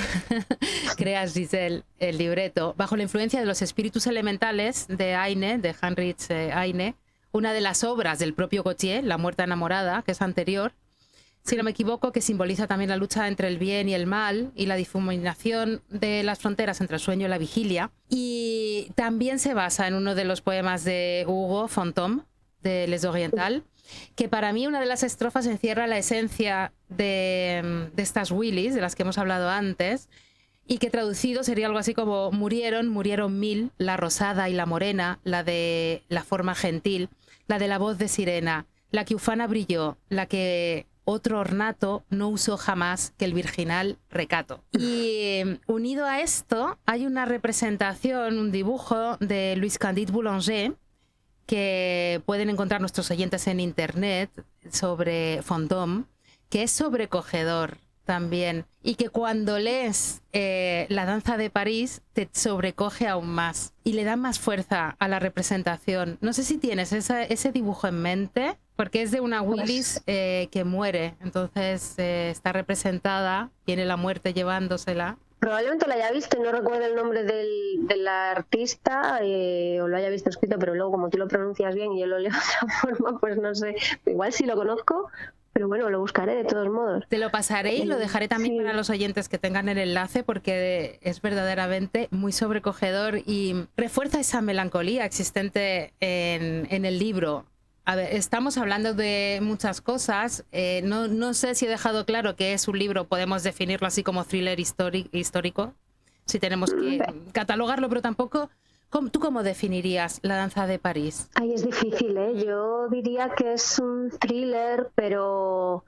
crea Giselle el libreto, bajo la influencia de los espíritus elementales de Heine, de Heinrich Heine, una de las obras del propio Gautier, La muerta enamorada, que es anterior, si no me equivoco, que simboliza también la lucha entre el bien y el mal y la difuminación de las fronteras entre el sueño y la vigilia. Y también se basa en uno de los poemas de Hugo, Fantôme, de Les Orientales, que para mí una de las estrofas encierra la esencia de estas Willis, de las que hemos hablado antes, y que traducido sería algo así como murieron 1000, la rosada y la morena, la de la forma gentil, la de la voz de sirena, la que ufana brilló, la que... otro ornato no usó jamás que el virginal recato. Y unido a esto hay una representación, un dibujo de Louis Candide Boulanger, que pueden encontrar nuestros oyentes en internet, sobre Fantôme, que es sobrecogedor también, y que cuando lees La danza de París te sobrecoge aún más y le da más fuerza a la representación. No sé si tienes ese dibujo en mente, porque es de una Willis que muere, entonces está representada, viene la muerte llevándosela. Probablemente lo haya visto y no recuerdo el nombre del artista, o lo haya visto escrito, pero luego como tú lo pronuncias bien y yo lo leo de otra forma, pues no sé, igual sí lo conozco, pero bueno, lo buscaré de todos modos. Te lo pasaré y lo dejaré también para los oyentes que tengan el enlace, porque es verdaderamente muy sobrecogedor y refuerza esa melancolía existente en el libro. A ver, estamos hablando de muchas cosas. No sé si he dejado claro que es un libro, podemos definirlo así como thriller histórico, si tenemos que catalogarlo, pero tampoco... ¿Tú cómo definirías La danza de París? Ay, es difícil, ¿eh? Yo diría que es un thriller, pero...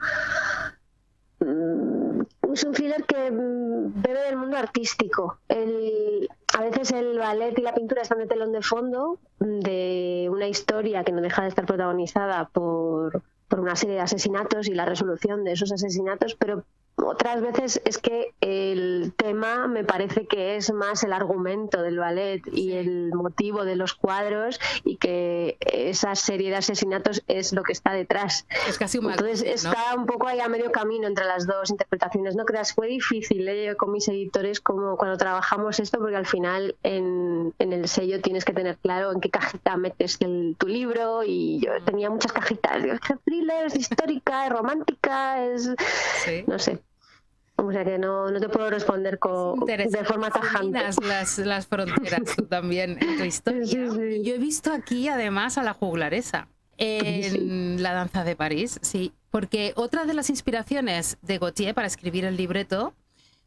es un thriller que bebe del mundo artístico. A veces el ballet y la pintura están de telón de fondo de una historia que no deja de estar protagonizada por por una serie de asesinatos y la resolución de esos asesinatos, pero otras veces es que el tema me parece que es más el argumento del ballet y el motivo de los cuadros, y que esa serie de asesinatos es lo que está detrás. Es casi un Entonces está un poco ahí a medio camino entre las dos interpretaciones. No creas, fue difícil con mis editores como cuando trabajamos esto, porque al final en el sello tienes que tener claro en qué cajita metes tu libro, y yo tenía muchas cajitas. Digo, es que thriller, es histórica, es romántica, no sé. O sea que no te puedo responder de forma tajante. Las fronteras tú también en tu historia. Sí. Yo he visto aquí además a la juglaresa en La danza de París, sí, porque otra de las inspiraciones de Gautier para escribir el libreto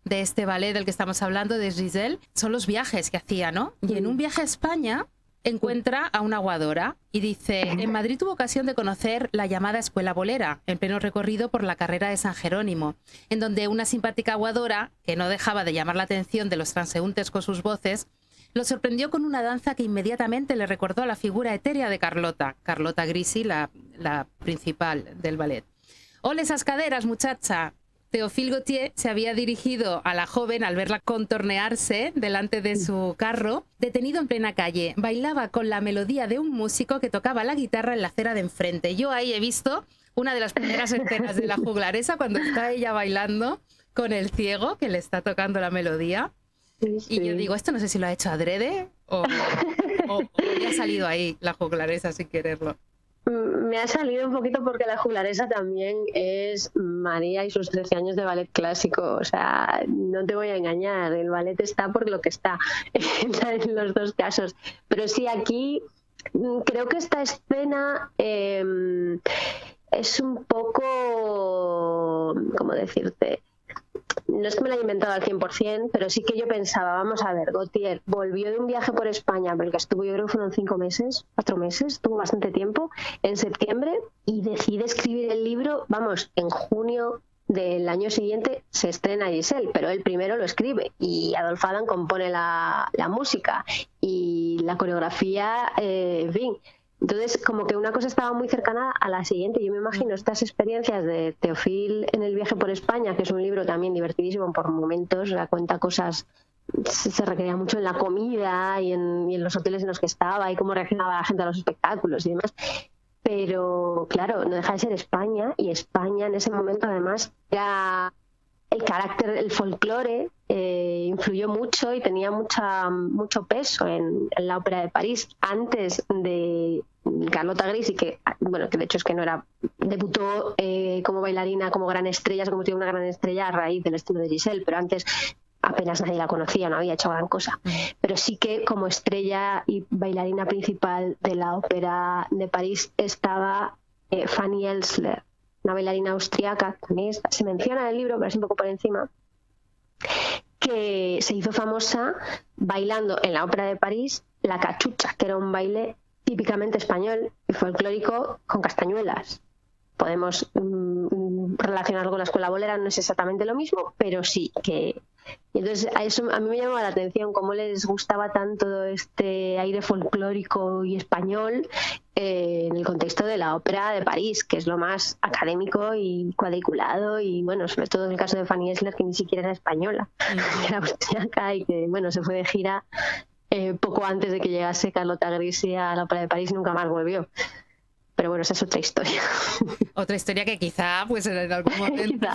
de este ballet del que estamos hablando, de Giselle, son los viajes que hacía, ¿no? Y en un viaje a España encuentra a una aguadora y dice: en Madrid tuvo ocasión de conocer la llamada Escuela Bolera, en pleno recorrido por la carrera de San Jerónimo, en donde una simpática aguadora, que no dejaba de llamar la atención de los transeúntes con sus voces, lo sorprendió con una danza que inmediatamente le recordó a la figura etérea de Carlota Grisi, la principal del ballet. «Ole esas caderas, muchacha». Théophile Gautier se había dirigido a la joven al verla contornearse delante de su carro, detenido en plena calle. Bailaba con la melodía de un músico que tocaba la guitarra en la acera de enfrente. Yo ahí he visto una de las primeras escenas de La juglaresa, cuando está ella bailando con el ciego que le está tocando la melodía. Sí. Y yo digo, esto no sé si lo ha hecho adrede o le ha salido ahí La juglaresa sin quererlo. Me ha salido un poquito porque La juglaresa también es María y sus 13 años de ballet clásico. O sea, no te voy a engañar, el ballet está por lo que está en los dos casos. Pero sí, aquí creo que esta escena es un poco, ¿cómo decirte? No es que me la haya inventado al 100%, pero sí que yo pensaba, vamos a ver, Gautier volvió de un viaje por España, porque estuvo, yo creo que fueron 5 meses, 4 meses, estuvo bastante tiempo, en septiembre, y decide escribir el libro, vamos, en junio del año siguiente se estrena Giselle, pero él primero lo escribe, y Adolphe Adam compone la música y la coreografía, en fin. Entonces, como que una cosa estaba muy cercana a la siguiente. Yo me imagino estas experiencias de Théophile en el viaje por España, que es un libro también divertidísimo por momentos, cuenta cosas, se recrea mucho en la comida y en los hoteles en los que estaba y cómo reaccionaba la gente a los espectáculos y demás. Pero, claro, no deja de ser España, y España en ese momento además era el carácter, el folclore, influyó mucho y tenía mucho peso en la ópera de París. Antes de Carlota Grisi, que de hecho es que no era, debutó como bailarina, como gran estrella, se convirtió en una gran estrella a raíz del estilo de Giselle, pero antes apenas nadie la conocía, no había hecho gran cosa. Pero sí que como estrella y bailarina principal de la ópera de París estaba Fanny Elsler, una bailarina austriaca, también se menciona en el libro, pero es un poco por encima, que se hizo famosa bailando en la ópera de París la cachucha, que era un baile típicamente español y folclórico con castañuelas. Podemos relacionarlo con la escuela bolera, no es exactamente lo mismo, pero sí que... Y entonces a mí me llamaba la atención cómo les gustaba tanto este aire folclórico y español en el contexto de la ópera de París, que es lo más académico y cuadriculado, y bueno, sobre todo en el caso de Fanny Elsler, que ni siquiera era española, que era austriaca y que bueno, se fue de gira poco antes de que llegase Carlota Grisi a la ópera de París, nunca más volvió. Pero bueno, esa es otra historia. Otra historia que quizá, pues en algún momento,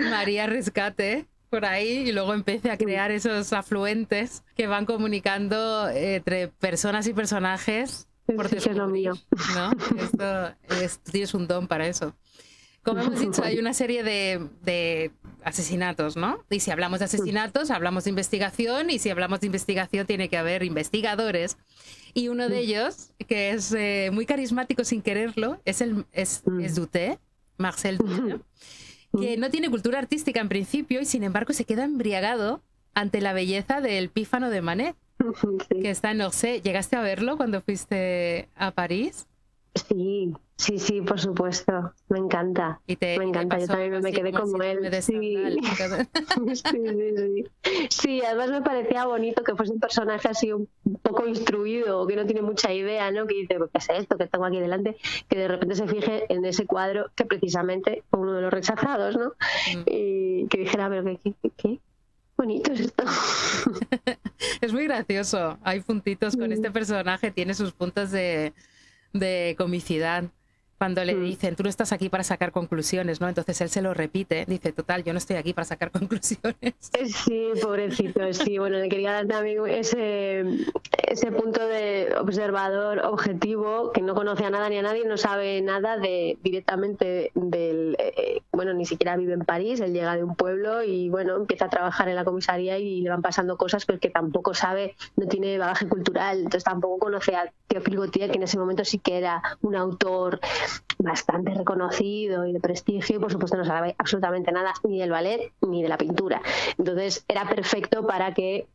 María rescate por ahí y luego empiece a crear esos afluentes que van comunicando entre personas y personajes. Por sí, es lo mío. ¿No? Tú tienes un don para eso. Como hemos dicho, hay una serie de asesinatos, ¿no? Y si hablamos de asesinatos, hablamos de investigación, y si hablamos de investigación tiene que haber investigadores. Y uno de ellos, que es muy carismático sin quererlo, es Doutet, Marcel Doutet, que no tiene cultura artística en principio y sin embargo se queda embriagado ante la belleza del Pífano de Manet, que está en Orsay. ¿Llegaste a verlo cuando fuiste a París? Sí, sí, sí, por supuesto. Me encanta. Me Y te encanta. Yo pasó también algo me así quedé como el como síndrome él. de Sí. Stendhal. Sí, sí, sí. Sí, además me parecía bonito que fuese un personaje así un poco instruido, que no tiene mucha idea, ¿no? Que dice, ¿qué es esto que tengo aquí delante? Que de repente se fije en ese cuadro que precisamente fue uno de los rechazados, ¿no? Mm. Y que dijera, pero qué bonito es esto. Es muy gracioso. Hay puntitos con este personaje, tiene sus puntos de comicidad. Cuando le dicen, tú no estás aquí para sacar conclusiones, ¿no? Entonces él se lo repite, dice, total, yo no estoy aquí para sacar conclusiones. Sí, pobrecito, sí. Bueno, le quería dar también ese punto de observador objetivo que no conoce a nada ni a nadie, no sabe nada directamente del... bueno, ni siquiera vive en París, él llega de un pueblo y, bueno, empieza a trabajar en la comisaría y le van pasando cosas pero que tampoco sabe, no tiene bagaje cultural, entonces tampoco conoce a Théophile Gautier, que en ese momento sí que era un autor bastante reconocido y de prestigio y por supuesto no sabe absolutamente nada ni del ballet ni de la pintura. Entonces era perfecto para que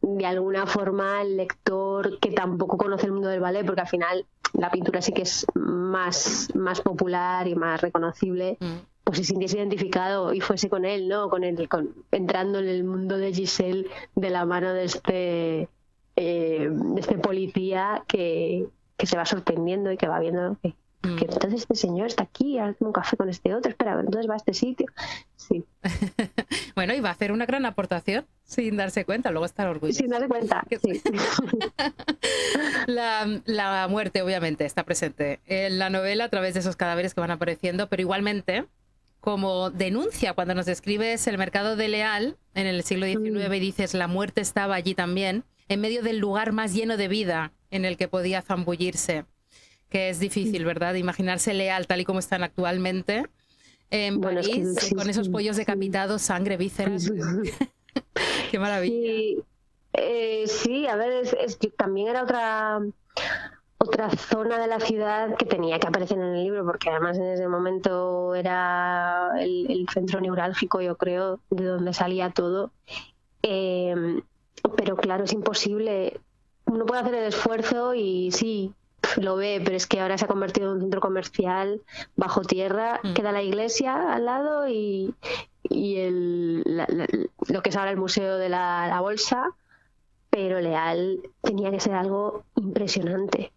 de alguna forma el lector que tampoco conoce el mundo del ballet, porque al final la pintura sí que es más popular y más reconocible, pues se sintiese identificado y fuese con él, ¿no? Entrando en el mundo de Giselle de la mano de este policía que se va sorprendiendo y que va viendo que entonces este señor está aquí, ahora tomo un café con este otro, espera, entonces va a este sitio. Sí. Bueno, y va a hacer una gran aportación sin darse cuenta, luego estar orgulloso. Sin darse cuenta, sí. La muerte, obviamente, está presente en la novela a través de esos cadáveres que van apareciendo, pero igualmente, como denuncia cuando nos describes el mercado de Leal en el siglo XIX y dices la muerte estaba allí también, en medio del lugar más lleno de vida en el que podía zambullirse, que es difícil, ¿verdad? Imaginarse Leal tal y como están actualmente en París, con esos pollos decapitados, sangre, vísceras. Qué maravilla. Sí, sí, a ver, también era otra zona de la ciudad que tenía que aparecer en el libro, porque además en ese momento era el centro neurálgico, yo creo, de donde salía todo. Pero claro, es imposible. Uno puede hacer el esfuerzo y sí, lo ve, pero es que ahora se ha convertido en un centro comercial bajo tierra, queda la iglesia al lado y lo que es ahora el Museo de la Bolsa, pero Leal tenía que ser algo impresionante.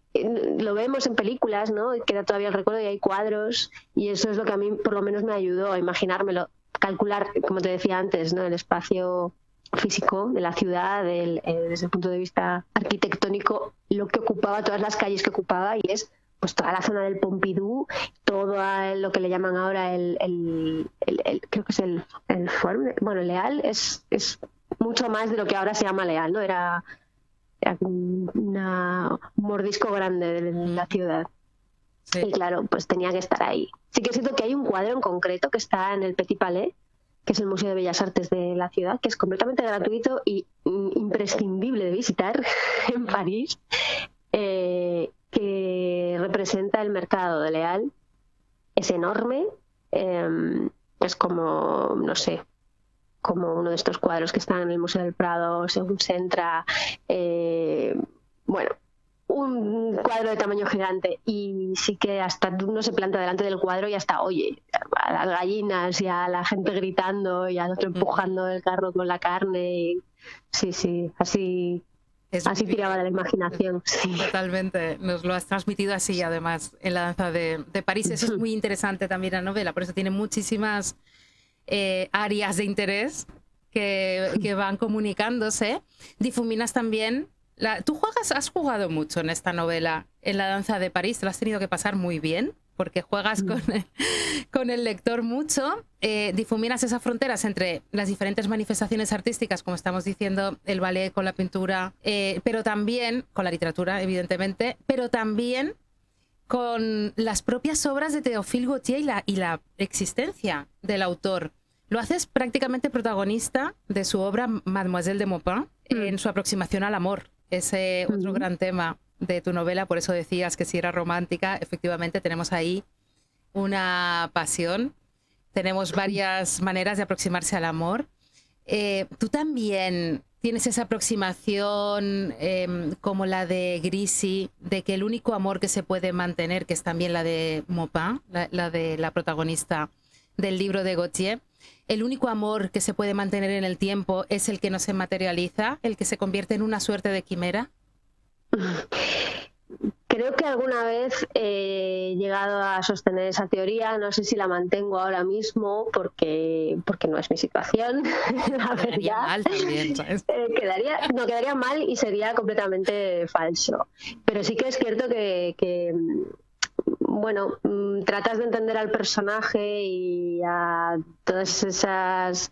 Lo vemos en películas, ¿no? Queda todavía el recuerdo y hay cuadros y eso es lo que a mí por lo menos me ayudó a imaginármelo, calcular, como te decía antes, ¿no? El espacio físico de la ciudad desde el punto de vista arquitectónico, lo que ocupaba, todas las calles que ocupaba, y es pues toda la zona del Pompidou, todo lo que le llaman ahora creo que es el Forum. Bueno, Leal es mucho más de lo que ahora se llama Leal, ¿no? Era un mordisco grande de la ciudad. Sí. Y claro, pues tenía que estar ahí. Sí que es cierto que hay un cuadro en concreto que está en el Petit Palais, que es el Museo de Bellas Artes de la ciudad, que es completamente gratuito y imprescindible de visitar en París, que representa el mercado de Leal. Es enorme, es como, no sé, como uno de estos cuadros que están en el Museo del Prado, según se entra, bueno, un cuadro de tamaño gigante, y sí que hasta uno se planta delante del cuadro y hasta oye a las gallinas y a la gente gritando y al otro empujando el carro con la carne y, sí, así tiraba de la imaginación. Sí. Totalmente, nos lo has transmitido así además en la danza de París. Eso es muy interesante también la novela, por eso tiene muchísimas áreas de interés que van comunicándose. Difuminas también. Tú has jugado mucho en esta novela, en la danza de París, te lo has tenido que pasar muy bien, porque juegas con el lector mucho, difuminas esas fronteras entre las diferentes manifestaciones artísticas, como estamos diciendo, el ballet con la pintura, pero también con la literatura, evidentemente, pero también con las propias obras de Théophile Gautier y la existencia del autor. Lo haces prácticamente protagonista de su obra Mademoiselle de Maupin en su aproximación al amor. Ese otro gran tema de tu novela, por eso decías que si era romántica, efectivamente tenemos ahí una pasión, tenemos varias maneras de aproximarse al amor. Tú también tienes esa aproximación como la de Grisi, de que el único amor que se puede mantener, que es también la de Maupin, la de la protagonista del libro de Gautier, el único amor que se puede mantener en el tiempo es el que no se materializa, el que se convierte en una suerte de quimera? Creo que alguna vez he llegado a sostener esa teoría, no sé si la mantengo ahora mismo porque no es mi situación, la Quedaría verdad. mal también, ¿sabes? Quedaría mal y sería completamente falso. Pero sí que es cierto que bueno, tratas de entender al personaje y a todas esas...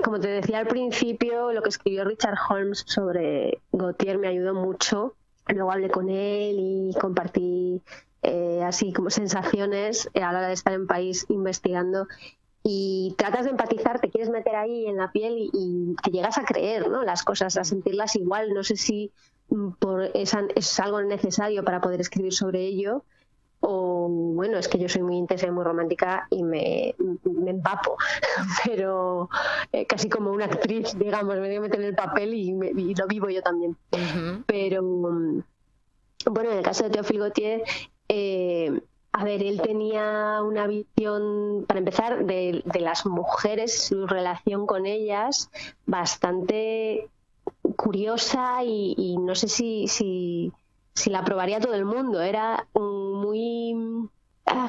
Como te decía al principio, lo que escribió Richard Holmes sobre Gautier me ayudó mucho. Luego hablé con él y compartí así como sensaciones a la hora de estar en París investigando, y tratas de empatizar, te quieres meter ahí en la piel y te llegas a creer, ¿no?, las cosas, a sentirlas igual. No sé si es algo necesario para poder escribir sobre ello, o bueno, es que yo soy muy intensa y muy romántica y me empapo, pero casi como una actriz, digamos, me voy a meter en el papel y lo vivo yo también. Ujú. Pero bueno, en el caso de Théophile Gautier, a ver, él tenía una visión, para empezar, de las mujeres, su relación con ellas, bastante curiosa y no sé si la aprobaría todo el mundo. Era muy...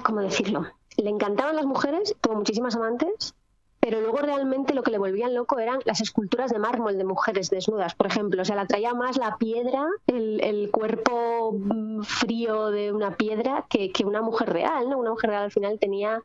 ¿cómo decirlo? Le encantaban las mujeres, tuvo muchísimas amantes, pero luego realmente lo que le volvían loco eran las esculturas de mármol de mujeres desnudas, por ejemplo. O sea, le atraía más la piedra, el cuerpo frío de una piedra que una mujer real, ¿no? Una mujer real al final tenía...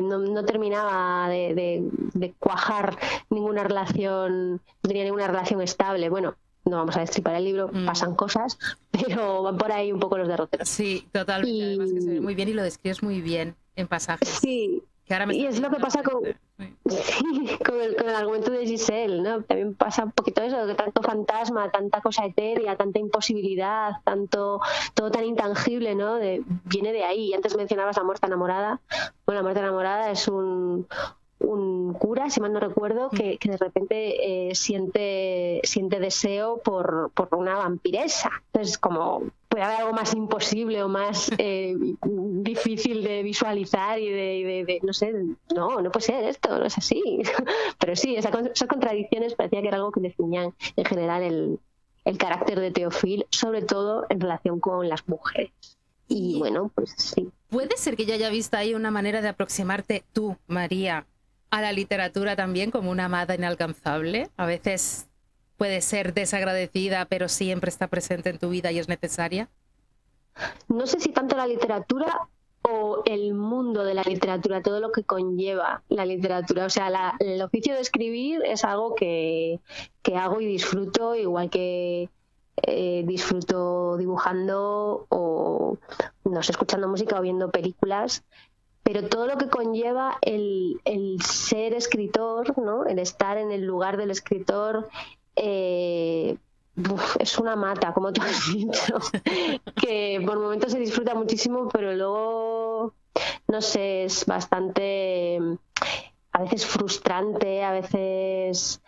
no terminaba de cuajar ninguna relación, no tenía ninguna relación estable. Bueno, no vamos a destripar el libro, pasan cosas, pero van por ahí un poco los derroteros. Sí, totalmente. Además que se ve muy bien y lo describes muy bien en pasajes. Sí, Que ahora me y está es lo que viniendo pasa a la mente. sí, con el argumento de Giselle, ¿no? También pasa un poquito eso, que tanto fantasma, tanta cosa etérea, tanta imposibilidad, todo tan intangible, ¿no? Viene de ahí. Antes mencionabas La muerte enamorada. Bueno, La muerte enamorada es un cura, si mal no recuerdo, que de repente siente deseo por una vampiresa. Entonces, como puede haber algo más imposible o más difícil de visualizar y de no sé, no puede ser esto, no es así. Pero sí, esas contradicciones parecía que era algo que definían en general el carácter de Théophile, sobre todo en relación con las mujeres. Y bueno, pues sí. ¿Puede ser que yo haya visto ahí una manera de aproximarte tú, María, a la literatura también como una amada inalcanzable? A veces puede ser desagradecida, pero siempre está presente en tu vida y es necesaria. No sé si tanto la literatura o el mundo de la literatura, todo lo que conlleva la literatura. O sea, el oficio de escribir es algo que hago y disfruto, igual que disfruto dibujando o, no sé, escuchando música o viendo películas. Pero todo lo que conlleva el ser escritor, ¿no?, el estar en el lugar del escritor, es una mata, como tú has dicho, que por momentos se disfruta muchísimo, pero luego, no sé, es bastante, a veces frustrante, a veces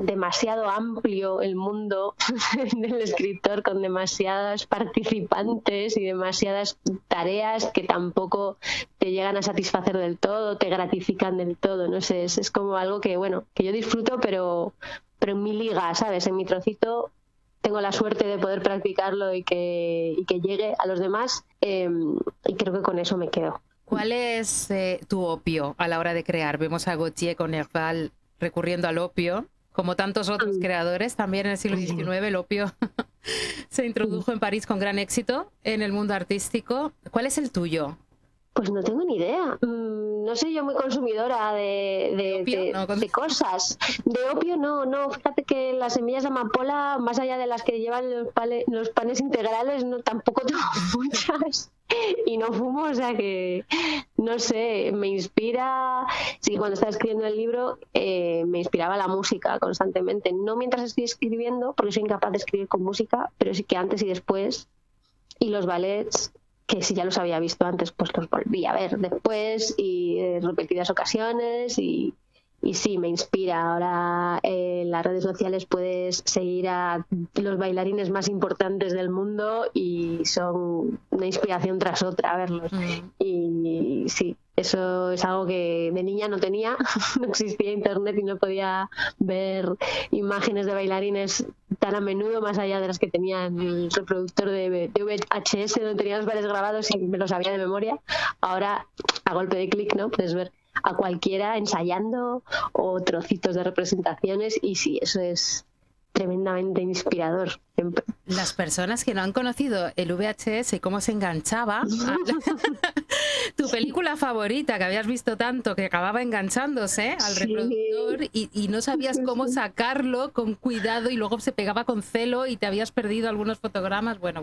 demasiado amplio el mundo del escritor, con demasiados participantes y demasiadas tareas que tampoco te llegan a satisfacer del todo, te gratifican del todo. No sé, es como algo que, bueno, que yo disfruto, pero en mi liga, ¿sabes? En mi trocito tengo la suerte de poder practicarlo y que llegue a los demás, y creo que con eso me quedo. ¿Cuál es tu opio a la hora de crear? Vemos a Gautier con Nerval recurriendo al opio, como tantos otros creadores. También en el siglo XIX el opio se introdujo en París con gran éxito en el mundo artístico. ¿Cuál es el tuyo? Pues no tengo ni idea. No soy yo muy consumidora de cosas. De opio no. Fíjate que las semillas de amapola, más allá de las que llevan los panes integrales, no, tampoco tengo muchas. Y no fumo, o sea que, no sé, me inspira. Sí, cuando estaba escribiendo el libro me inspiraba la música constantemente. No mientras estoy escribiendo, porque soy incapaz de escribir con música, pero sí que antes y después. Y los ballets, que si ya los había visto antes, pues los volví a ver después y en repetidas ocasiones y y sí, me inspira. Ahora en las redes sociales puedes seguir a los bailarines más importantes del mundo y son una inspiración tras otra verlos. Y sí, eso es algo que de niña no tenía, no existía internet y no podía ver imágenes de bailarines tan a menudo, más allá de las que tenía en el reproductor de VHS donde tenía los bailes grabados y me los sabía de memoria. Ahora, a golpe de clic, ¿no? Puedes ver a cualquiera ensayando o trocitos de representaciones y sí, eso es tremendamente inspirador siempre. Las personas que no han conocido el VHS y cómo se enganchaba a tu película favorita que habías visto tanto que acababa enganchándose al reproductor y no sabías cómo sacarlo con cuidado y luego se pegaba con celo y te habías perdido algunos fotogramas. Bueno.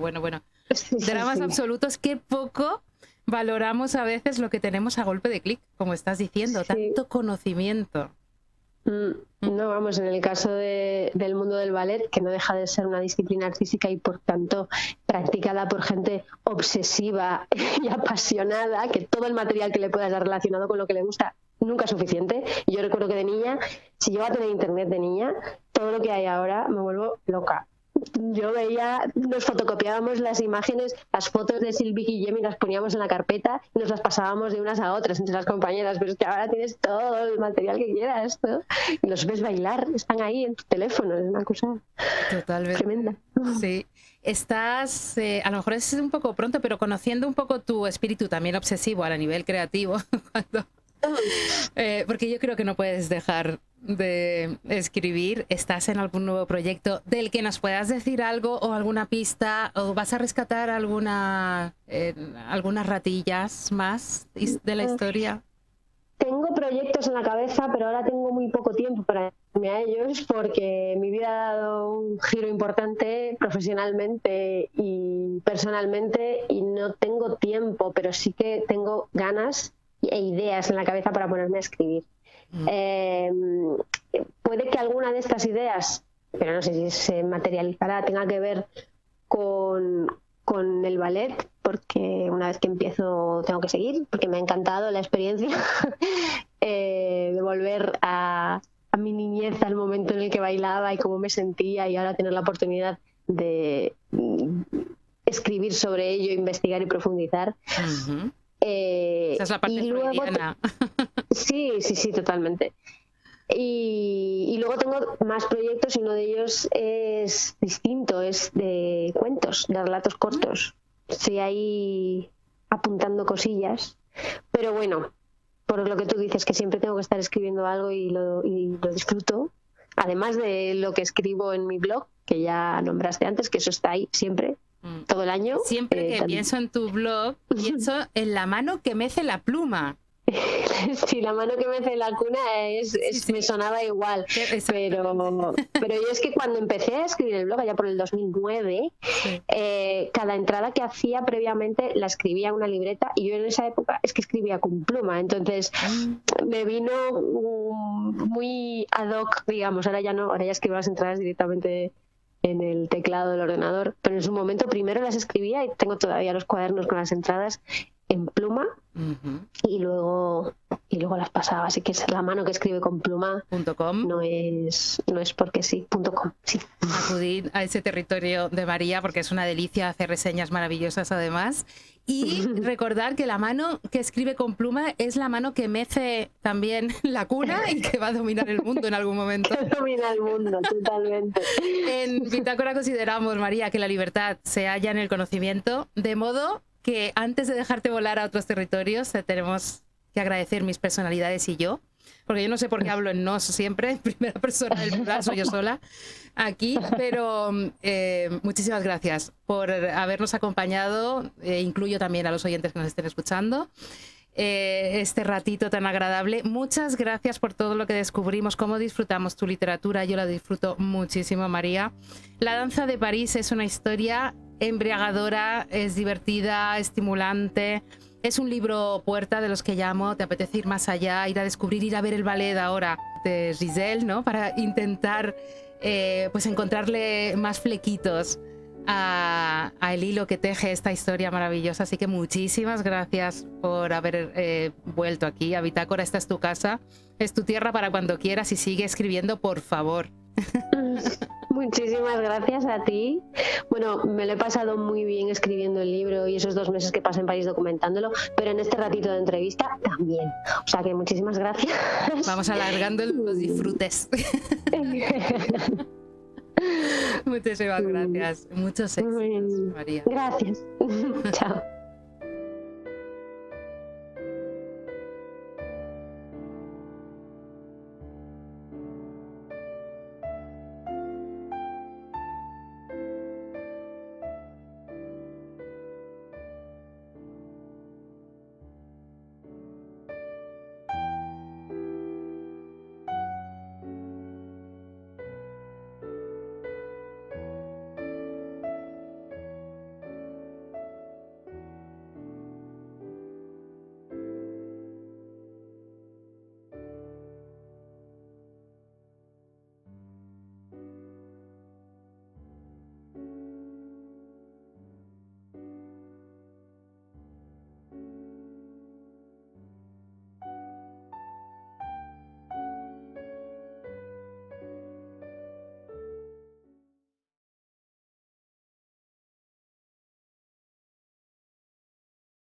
Dramas absolutos. Qué poco valoramos a veces lo que tenemos a golpe de clic, como estás diciendo, tanto conocimiento. No, vamos, en el caso del mundo del ballet, que no deja de ser una disciplina artística y por tanto practicada por gente obsesiva y apasionada, que todo el material que le puedas dar relacionado con lo que le gusta nunca es suficiente. Y yo recuerdo que de niña, si yo iba a tener internet de niña, todo lo que hay ahora me vuelvo loca. Yo veía, nos fotocopiábamos las imágenes, las fotos de Sylvie Guillem y las poníamos en la carpeta y nos las pasábamos de unas a otras entre las compañeras, pero es que ahora tienes todo el material que quieras, ¿no? Y los ves bailar, están ahí en tu teléfono, es una cosa totalmente tremenda. Sí, estás, a lo mejor es un poco pronto, pero conociendo un poco tu espíritu también obsesivo a nivel creativo, porque yo creo que no puedes dejar de escribir. ¿Estás en algún nuevo proyecto del que nos puedas decir algo o alguna pista, o vas a rescatar algunas ratillas más de la historia? Tengo proyectos en la cabeza, pero ahora tengo muy poco tiempo para irme a ellos porque mi vida ha dado un giro importante profesionalmente y personalmente y no tengo tiempo, pero sí que tengo ganas e ideas en la cabeza para ponerme a escribir. Puede que alguna de estas ideas, pero no sé si se materializará, tenga que ver con el ballet, porque una vez que empiezo tengo que seguir, porque me ha encantado la experiencia de volver a mi niñez, al momento en el que bailaba y cómo me sentía, y ahora tener la oportunidad de escribir sobre ello, investigar y profundizar. Esa es la parte freudiana. Sí, totalmente. Y luego tengo más proyectos y uno de ellos es distinto, es de cuentos, de relatos cortos. Estoy ahí apuntando cosillas, pero bueno, por lo que tú dices, que siempre tengo que estar escribiendo algo y lo disfruto, además de lo que escribo en mi blog, que ya nombraste antes, que eso está ahí siempre, todo el año. Siempre que pienso en tu blog, pienso en la mano que mece la pluma. Sí, la mano que mece la cuna me sonaba igual, pero yo es que cuando empecé a escribir el blog, allá por el 2009, cada entrada que hacía previamente la escribía en una libreta, y yo en esa época es que escribía con pluma, entonces me vino muy ad hoc, digamos. Ahora ya no, ahora ya escribo las entradas directamente en el teclado del ordenador, pero en su momento primero las escribía, y tengo todavía los cuadernos con las entradas en pluma, y luego las pasaba, así que es la mano que escribe con pluma. .com. No es porque sí. .com, sí. Acudid a ese territorio de María, porque es una delicia, hacer reseñas maravillosas además. Y recordar que la mano que escribe con pluma es la mano que mece también la cuna y que va a dominar el mundo en algún momento. Que domina el mundo, totalmente. En Bitácora consideramos, María, que la libertad se halla en el conocimiento, de modo que antes de dejarte volar a otros territorios te tenemos que agradecer, mis personalidades y yo, porque yo no sé por qué hablo en nos siempre, en primera persona del plural, soy yo sola aquí, pero muchísimas gracias por habernos acompañado, incluyo también a los oyentes que nos estén escuchando, este ratito tan agradable. Muchas gracias por todo lo que descubrimos, cómo disfrutamos tu literatura. Yo la disfruto muchísimo, María. La danza de París es una historia embriagadora, es divertida, estimulante. Es un libro puerta de los que llamo. Te apetece ir más allá, ir a descubrir, ir a ver el ballet ahora de Giselle, ¿no? Para intentar pues encontrarle más flequitos al hilo que teje esta historia maravillosa. Así que muchísimas gracias por haber vuelto aquí a Bitácora. Esta es tu casa, es tu tierra para cuando quieras, y sigue escribiendo, por favor. Muchísimas gracias a ti. Bueno, me lo he pasado muy bien escribiendo el libro y esos 2 meses que pasé en París documentándolo, pero en este ratito de entrevista también. O sea que muchísimas gracias. Vamos alargando los disfrutes. Muchísimas gracias. Muchos éxitos, María. Gracias. Chao.